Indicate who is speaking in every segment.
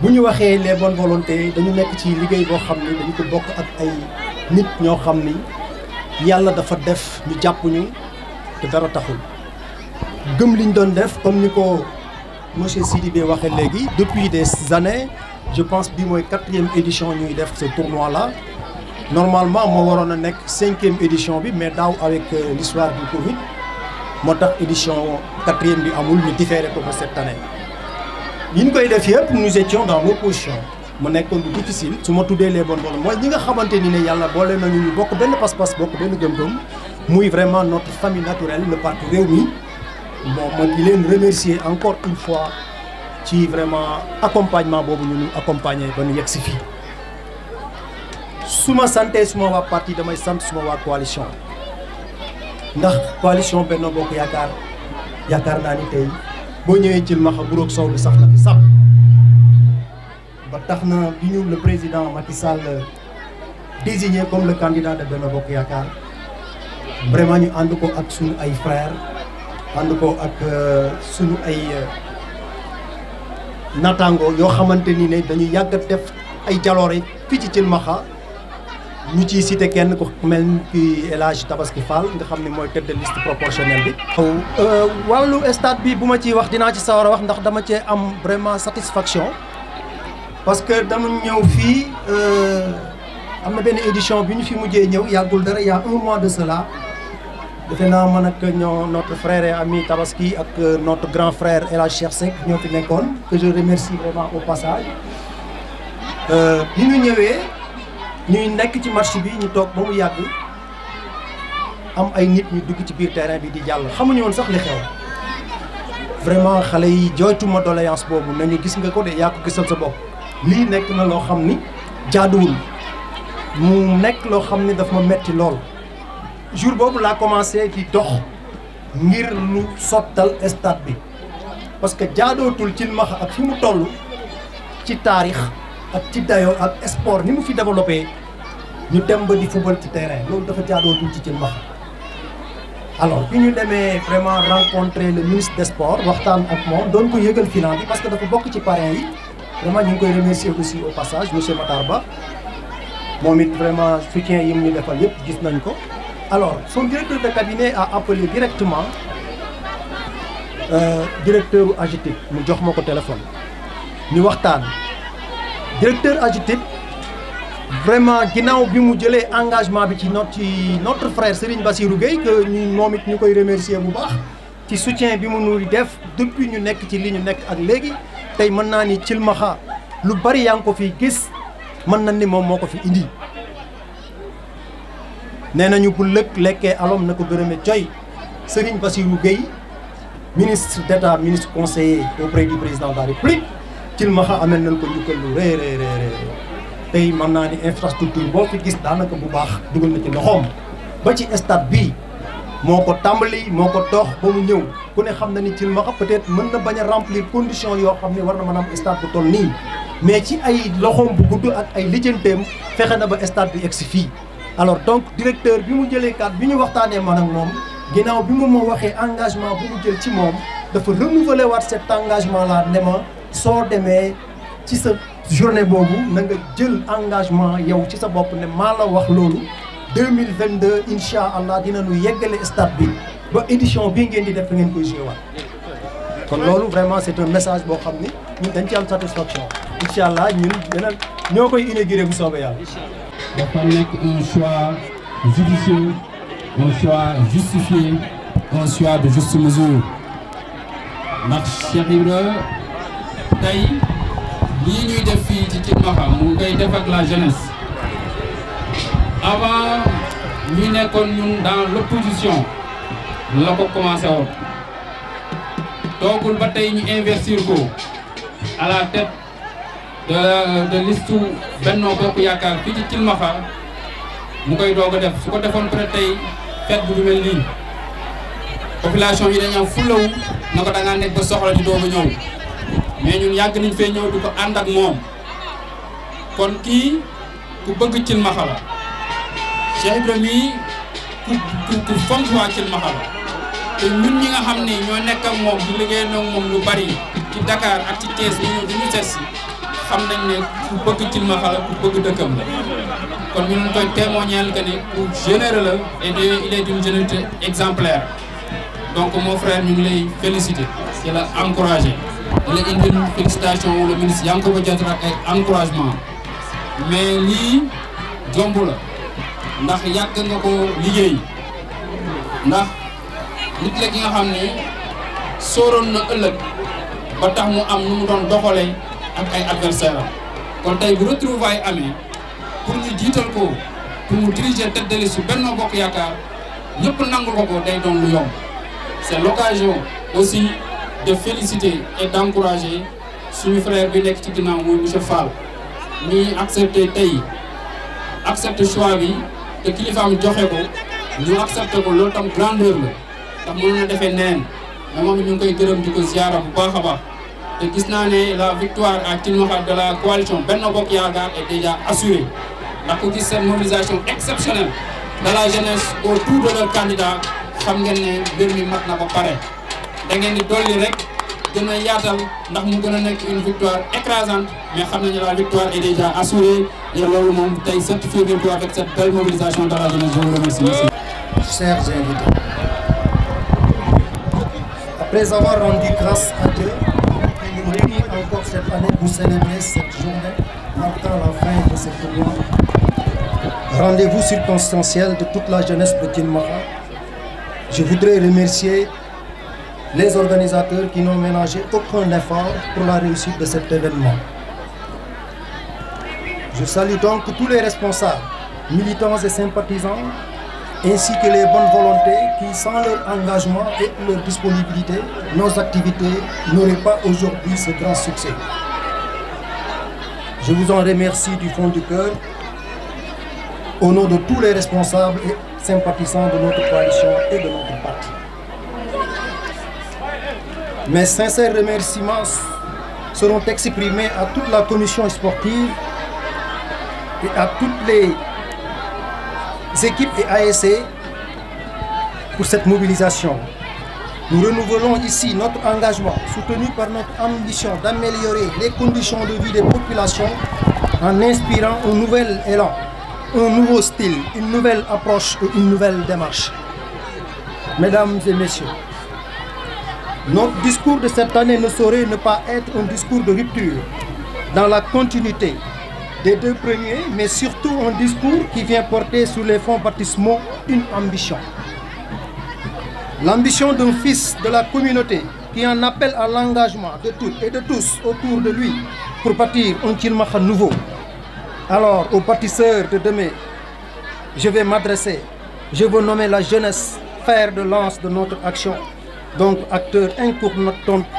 Speaker 1: bu ñu waxee les bonnes volontés dañu nekk ci liggéey boo xam ni dañu ko bokk ak ay nit ñoo xam ni yàlla dafa def ñu jàpp ñu te dara taxul gëm liñ doon def comme ni ko monsieur Sidibé waxee léegi depuis des années je pense bi mooy 4e édition ñuy def ce tournoi là normalement moo waroon a nekk 5e édition bi mais daaw avec l'histoire du Covid moo tax édition 4e bi amul ñu différé ko ba cette année yi ñu koy def yëpp nous étions dans l'opposition mu nekkoon lu difficile su ma tuddee les bonnes volontés mooy ñi nga xamante ni ne yàlla boole nañu ñu bokk benn pas-pas bokk benn gëm-gëm muy vraiment notre famille naturelle le parti Rewmi bon ma di leen remercier encore une fois ci vraiment accompagnement boobu ñu accompagner ba ñu yegg si fii su ma santee suma waa parti damay sant suma waa coalition ndax coalition Benno Bokk Yaakaar yaakaar naa ni tey boo ñëwee Thilmakha buroog soow bi sax na fi sàpp ba tax na bi ñu le président Macky Sall désigné comme le candidat de Benno Bokk Yaakaar vraiment ñu ànd ko ak suñu ay frères ànd ko ak suñu ay naataango yoo xamante ni ne dañuy yàgg a def ay jaloore fii ci Thilmakha ñu ciy cité kenn ku mel ki El Hadj Tabaski Fall nga xam ne mooy tête de liste proportionnelle bi. wàllu stade bi bu ma ciy wax dinaa ci sawar a wax ndax dama cee am vraiment satisfaction parce que dama ñëw fii am na benn édition bi ñu fi mujjee ñëw yàggul dara y a un mois de cela defe naa man ak ñoo notre frère et ami Tabaski ak notre grand frère El Hadj Cheikh Seck ñoo fi nekkoon que je remercie vraiment au passage bi ñu ñëwee. ñuy nekk ci marché bi ñu toog ba mu yàgg am ay nit ñu dugg ci biir terrain bi di jàll xamuñu woon sax li xew vraiment xale yi jooytuma doléance boobu nañu gis nga ko de yaa ko gisal sa bopp lii nekk na loo xam ni jaaduwul mu nekk loo xam ni daf ma metti lool jour boobu laa commencé di dox ngir lu sottal stade bi parce que jaadootul Thilmakha ak fi mu toll ci taarix ak ci dayoo ak sport ni mu fi développé ñu dem ba di football ci terrain loolu dafa jaadootul ci Thilmakha alors bi ñu demee vraiment rencontrer le ministre des sports waxtaan ak moom doon ko yëgal final bi parce que dafa bokk ci parrain yi vraiment ñu ngi koy remercier aussi au passage monsieur Matar Ba moom it vraiment soutien yi mu ñu defal yëpp gis nañ ko alors son directeur de cabinet a appelé directement directeur u AGETIP mu jox ma ko téléphone ñu waxtaan directeur AGETIP vraiment ginnaaw bi mu jëlee engagement bi ci notre frère Serigne Bassirou Gueye que ñu moom it ñu koy remercier bu baax ci soutien bi mu nuy def depuis ñu nekk ci li ñu nekk ak léegi tey mën naa ni Thilmakha lu bari yaa ngi ko fi gis mën na ni moom moo ko fi indi nee nañu bu lëkk lekkee alom na ko gërëme coy Serigne Bassirou Gueye ministre d'État ministre conseiller auprès du président de la République Thilmakha amel nañ ko njukkal lu rëy tey mën naa ni infrastructure boo fi gis daanaka bu baax dugal na ci loxoom ba ci stade bii moo ko tàmbali moo ko toox ba mu ñëw ku ne xam na ni Thilmakha peut-être mën na bañ a remplir condition yoo xam ne war na mën a am stade bu toll nii mais ci ay loxoom bu gudd ak ay lijjanteem fexe na ba stade bi egsi fii alors donc directeur bi mu jëlee kàddu bi ñu waxtaanee man ak moom ginnaaw bi mu ma waxee engagement bu mu jël ci moom dafa renouveler waat cet engagement là ne ma soo demee ci sa journée boobu na nga jël engagement yow ci sa bopp ne maa la wax loolu 2022 incha allah dinañu yeggale stade bi ba édition bii ngeen di def ngeen koy joué waat kon loolu vraiment c'est un message boo xam ni ñun dañ ci am satisfaction incha allah ñun beneen ñoo koy inauguré bu soobee yàlla.
Speaker 2: dafa nekk un choix judicieux un choix justifié un choix de juste mesure ndax Cheikh Ibra tey lii ñuy def fii ci Thilmakha mu ngi koy def ak la jeunesse avant ñu nekkoon ñun dans l'opposition la ko commencé woon toogul ba tey ñu investir ko à la tête de liste Benno Bokk Yaakaar fii ci Thilmakha mu koy doog a def su ko defoon peut-être tey fête bu du mel nii population yi dañoo fulawu na ko da ngaa nekk ba soxla di doog a ñëw mais ñun yàgg nañ fee ñëw di ko ànd ak moom kon kii ku bëgg Thilmakha la Cheikh Ibra mii ku fonk waa Thilmakha la te ñun ñi nga xam ne ñoo nekk ak moom di liggéey ak moom lu bari ci Dakar ak ci Thiès ñu ñëw di ñu seet si xam nañ ne ku bëgg Thilmakha la ku bëgg dëkkam la kon ñu ngi koy témoigner que ne ku généreux la et il est d'une générosité exemplaire donc mon frère ñu ngi lay féliciter di la encourager di la indil félicitation le ministre Yankhoba Diattara ak ay encouragement mais lii jomb la ndax yàgg nga ko liggéey ndax nit la ki nga xam ne sóoroon na ëllëg ba tax mu am nu mu doon doxalee ak ay adversaire am kon tey bu retrouvailles amee pour ñu jiital ko pour mu diriger tête de liste Benno Bokk Yaakaar ñëpp nangul ko day doon lu yomb c'est l'occasion aussi de féliciter et d'encourager suñu frère bi nekk ci ginnaaw muy monsieur Fall mi accepté tey accepté choix bi te kilifaam joxe ko ñu accepté ko loolu tam grandeur la ndax mënoon na defee neen mais moom ñu ngi koy gërëm di ko ziara bu baax a baax te gis naa ne la victoire à Thilmakha de la coalition Benno Bokk Yaakaar est déjà assurée ndax ku gis cette mobilisation exceptionnelle de la jeunesse autour de leur candidat xam ngeen ne mbir mi mat na ba pare da ngeen di dolli rek gën a yaatal ndax mu gën a nekk une victoire écrasante mais xam nañu la victoire est déjà assurée et loolu moom tey certifié ngeen avec cette belle mobilisation de la jeunesse. Je vous remercie.
Speaker 3: Chers invités, après avoir rendu grâce à Dieu qui nous réunit encore cette année pour célébrer cette journée marquant la fin de cette loi, rendez-vous circonstanciel de toute la jeunesse de Thilmakha, je voudrais remercier les organisateurs qui n'ont ménagé aucun effort pour la réussite de cet événement. Je salue donc tous les responsables, militants et sympathisants, ainsi que les bonnes volontés qui, sans leur engagement et leur disponibilité, nos activités n'auraient pas aujourd'hui ce grand succès. Je vous en remercie du fond du cœur, au nom de tous les responsables et sympathisants de notre coalition et de notre parti. Mes sincères remerciements seront exprimés à toute la commission sportive et à toutes les équipes et ASC pour cette mobilisation. Nous renouvelons ici notre engagement, soutenu par notre ambition d'améliorer les conditions de vie des populations en inspirant un nouvel élan, un nouveau style, une nouvelle approche et une nouvelle démarche. Mesdames et messieurs, notre discours de cette année ne saurait ne pas être un discours de rupture dans la continuité des deux premiers, mais surtout un discours qui vient porter sur les fonds baptismaux une ambition. L'ambition d'un fils de la communauté qui en appelle à l'engagement de toutes et de tous autour de lui pour bâtir un Thilmakha nouveau. Alors, aux bâtisseurs de demain, je vais m'adresser, je veux nommer la jeunesse fer de lance de notre action, donc acteur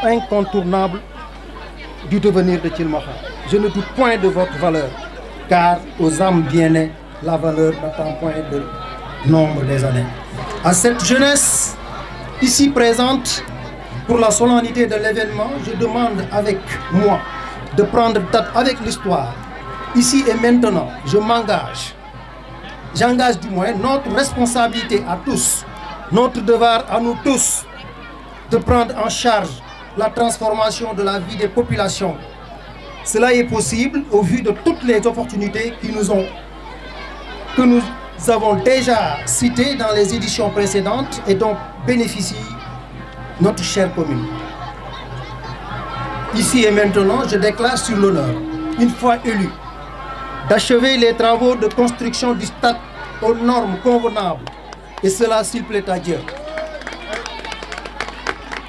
Speaker 3: incontournable du devenir de Thilmakha. Je ne doute point de votre valeur, car aux âmes bien nées, la valeur n'attend point de nombre des années. À cette jeunesse ici présente, pour la solennité de l'événement, je demande avec moi de prendre date avec l'histoire. Ici et maintenant, je m'engage, j'engage du moins notre responsabilité à tous, notre devoir à nous tous, de prendre en charge la transformation de la vie des populations. Cela est possible au vu de toutes les opportunités que nous avons déjà citées dans les éditions précédentes et dont bénéficie notre chère commune. Ici et maintenant, je déclare sur l'honneur, une fois élu, d'achever les travaux de construction du stade aux normes convenables, et cela s'il plaît à Dieu.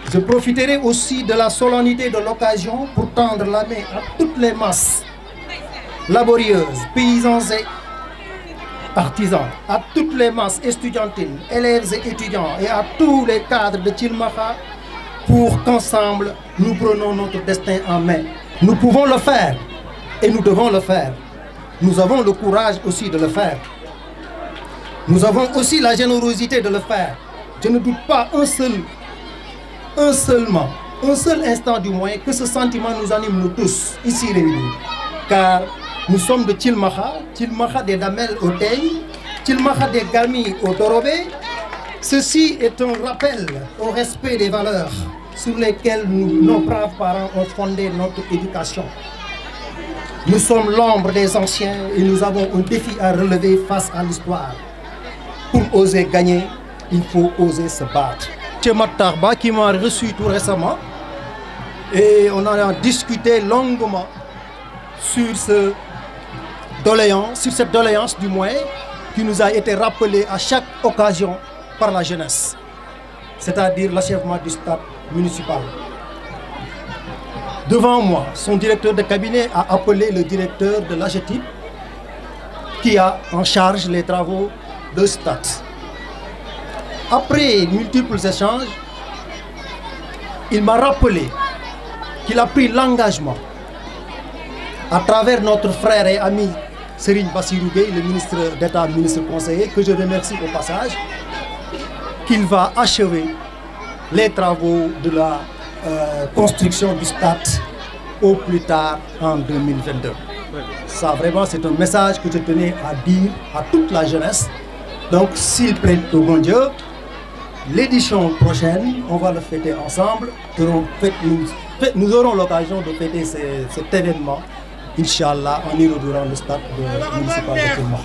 Speaker 3: Je profiterai aussi de la solennité de l'occasion pour tendre la main à toutes les masses laborieuses, paysans et artisans, à toutes les masses estudiantines, élèves et étudiants et à tous les cadres de Thilmakha pour qu'ensemble nous prenons notre destin en main. Nous pouvons le faire et nous devons le faire. Nous avons le courage aussi de le faire. Nous avons aussi la générosité de le faire. Je ne doute pas un seul instant du moins, que ce sentiment nous anime nous tous, ici réunis. Car nous sommes de Thilmakha, Thilmakha des Damel au Teil, Thilmakha des Galmi au Dorobé. Ceci est un rappel au respect des valeurs sur lesquelles nos braves parents ont fondé notre éducation. Nous sommes l'ombre des anciens et nous avons un défi à relever face à l'histoire. Pour oser gagner, il faut oser se battre. M. Matarba qui m'a reçu tout récemment et on a discuté longuement sur cette doléance du moins qui nous a été rappelée à chaque occasion par la jeunesse, c'est-à-dire l'achèvement du stade municipal. Devant moi, son directeur de cabinet a appelé le directeur de l'AGETIP qui a en charge les travaux de stade. Après multiples échanges, il m'a rappelé qu'il a pris l'engagement à travers notre frère et ami Serigne Bassirou Gueye, le ministre d'État, ministre conseiller, que je remercie au passage, qu'il va achever les travaux de la construction du stade au plus tard en 2022. Ça vraiment c'est un message que je tenais à dire à toute la jeunesse. Donc s'il plaît au bon Dieu, l'édition prochaine, on va le fêter ensemble. Nous aurons l'occasion de fêter cet événement, Inch'Allah, en inaugurant le stade municipal de Tilma.